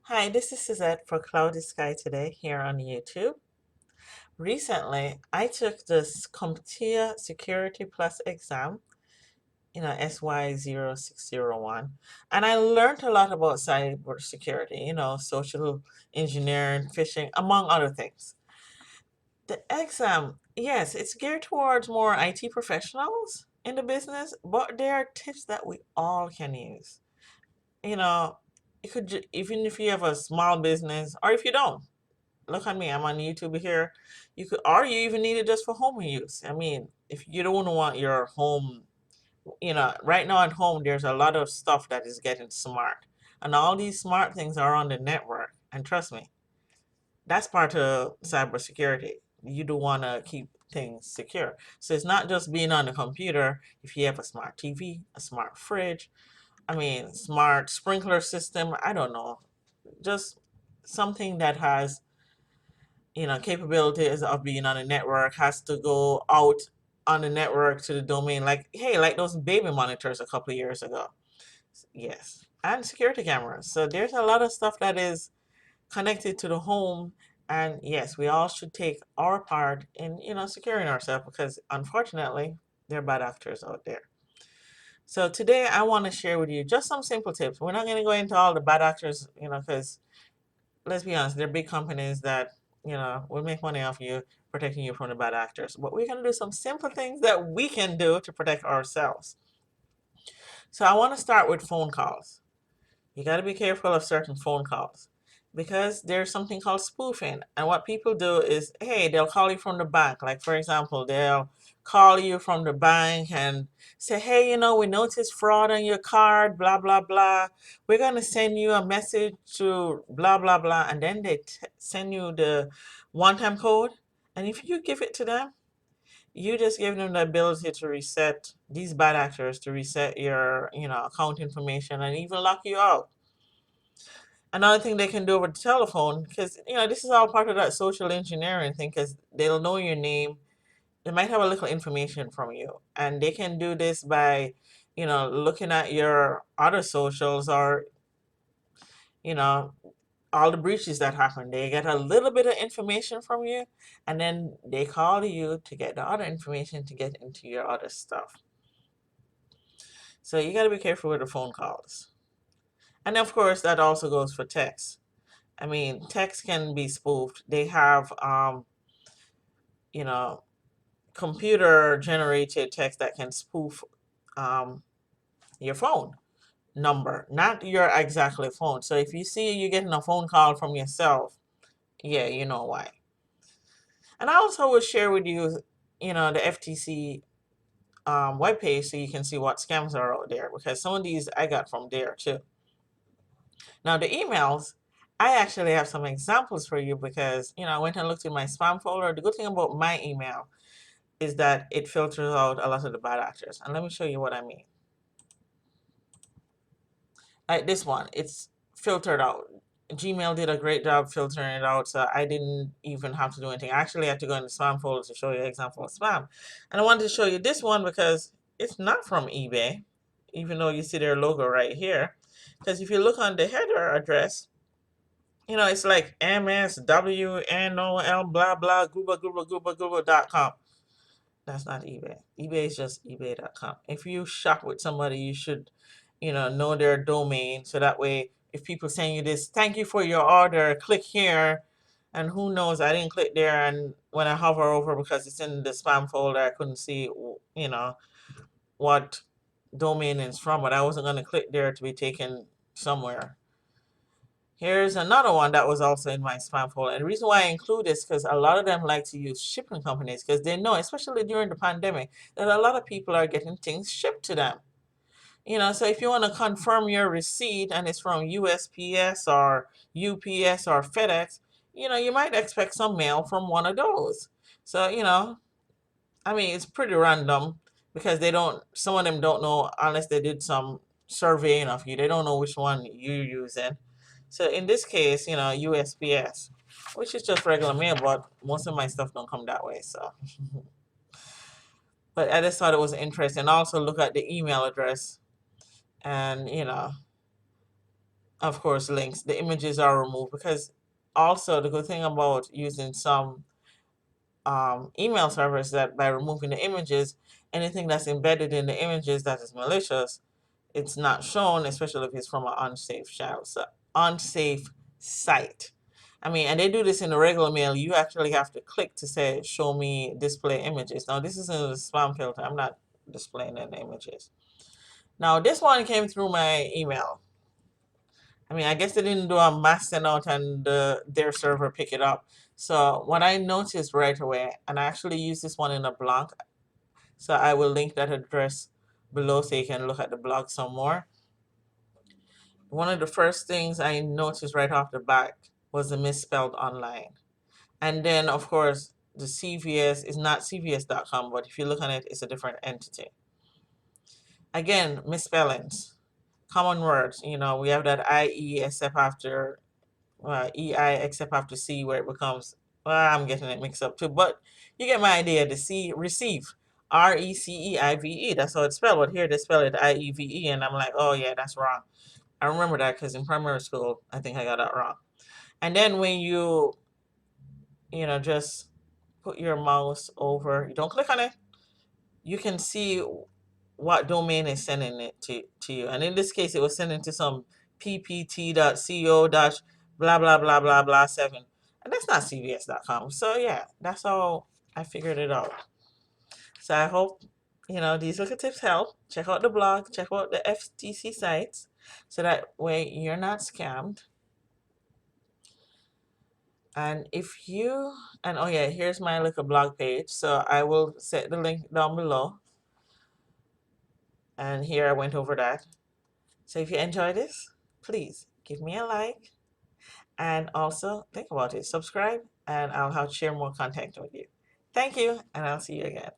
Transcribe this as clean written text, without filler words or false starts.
Hi, this is Suzette for Cloudy Sky Today here on YouTube. Recently, I took this CompTIA Security Plus exam, SY0601, and I learned a lot about cybersecurity, social engineering, phishing, among other things. The exam, yes, it's geared towards more IT professionals in the business, but there are tips that we all can use. You know, even if you have a small business or if you don't. Look at me, I'm on YouTube here. You could, or you even need it just for home use. I mean, if you don't want your home, right now at home, there's a lot of stuff that is getting smart. And all these smart things are on the network. And trust me, that's part of cybersecurity. You do want to keep things secure. So it's not just being on the computer. If you have a smart TV, a smart fridge, smart sprinkler system, I don't know, just something that has capabilities of being on a network has to go out on the network to the domain. Like, hey, like those baby monitors a couple of years ago. Yes. And security cameras. So there's a lot of stuff that is connected to the home. And yes, we all should take our part in, securing ourselves because unfortunately, there are bad actors out there. So today I want to share with you just some simple tips. We're not going to go into all the bad actors, because let's be honest, they're big companies that, will make money off you, protecting you from the bad actors. But we're going to do some simple things that we can do to protect ourselves. So I want to start with phone calls. You got to be careful of certain phone calls because there's something called spoofing. And what people do is, hey, they'll call you from the bank. Like, for example, they'll call you from the bank and say, hey, we noticed fraud on your card, blah, blah, blah. We're going to send you a message to blah, blah, blah. And then they send you the one-time code. And if you give it to them, you just give them the ability to reset these bad actors, to reset your, account information and even lock you out. Another thing they can do over the telephone, because this is all part of that social engineering thing, because they'll know your name, they might have a little information from you, and they can do this by looking at your other socials or you know all the breaches that happen. They get a little bit of information from you, and then they call you to get the other information to get into your other stuff. So you got to be careful with the phone calls. And of course that also goes for text. Text can be spoofed. They have, you know, computer generated text that can spoof um, your phone number, not your exactly phone. So if you see you getting a phone call from yourself, yeah, you know why. And I also will share with you, the FTC webpage so you can see what scams are out there because some of these I got from there too. Now the emails, I actually have some examples for you because, I went and looked in my spam folder. The good thing about my email is that it filters out a lot of the bad actors. And let me show you what I mean. Like this one, it's filtered out. Gmail did a great job filtering it out, so I didn't even have to do anything. I actually had to go in the spam folder to show you an example of spam. And I wanted to show you this one because it's not from eBay, even though you see their logo right here. Because if you look on the header address, it's like MSWNOL blah blah gooba.com. That's not eBay. eBay is just ebay.com. If you shop with somebody, you should, know their domain so that way if people send you this, thank you for your order, click here. And who knows, I didn't click there, and when I hover over because it's in the spam folder, I couldn't see, what domain it's from, but I wasn't going to click there to be taken somewhere. Here's another one that was also in my spam folder. And the reason why I include this because a lot of them like to use shipping companies because they know, especially during the pandemic, that a lot of people are getting things shipped to them. So if you want to confirm your receipt and it's from USPS or UPS or FedEx, you might expect some mail from one of those. So, it's pretty random because some of them don't know unless they did some surveying of you. They don't know which one you're using. So in this case, USPS, which is just regular mail, but most of my stuff don't come that way. So, but I just thought it was interesting. Also look at the email address and, of course, links. The images are removed because also the good thing about using some email servers that by removing the images, anything that's embedded in the images that is malicious, it's not shown, especially if it's from an unsafe channel, so unsafe site. I mean, and they do this in the regular mail. You actually have to click to say, show me display images. Now, this isn't a spam filter. I'm not displaying any images. Now, this one came through my email. I mean, I guess they didn't do a mass send out and their server pick it up. So what I noticed right away, and I actually use this one in a blog, so I will link that address below so you can look at the blog some more. One of the first things I noticed right off the bat was the misspelled online. And then, of course, the CVS is not CVS.com, but if you look on it, it's a different entity. Again, misspellings, common words. You know, we have that IE except after EI except after C where it becomes, well, I'm getting it mixed up too, but you get my idea. The C, receive, RECEIVE. That's how it's spelled. But here they spell it IEVE, and I'm like, oh yeah, that's wrong. I remember that because in primary school, I think I got that wrong. And then when just put your mouse over, you don't click on it, you can see what domain is sending it to you. And in this case, it was sending to some ppt.co dash blah, blah, blah, blah, blah, 7. And that's not cvs.com. So yeah, that's how I figured it out. So I hope, these little tips help. Check out the blog, check out the FTC sites, so that way you're not scammed. And oh yeah, here's my little blog page. So I will set the link down below. And here I went over that. So if you enjoy this, please give me a like. And also think about it. Subscribe and I'll share more content with you. Thank you, and I'll see you again.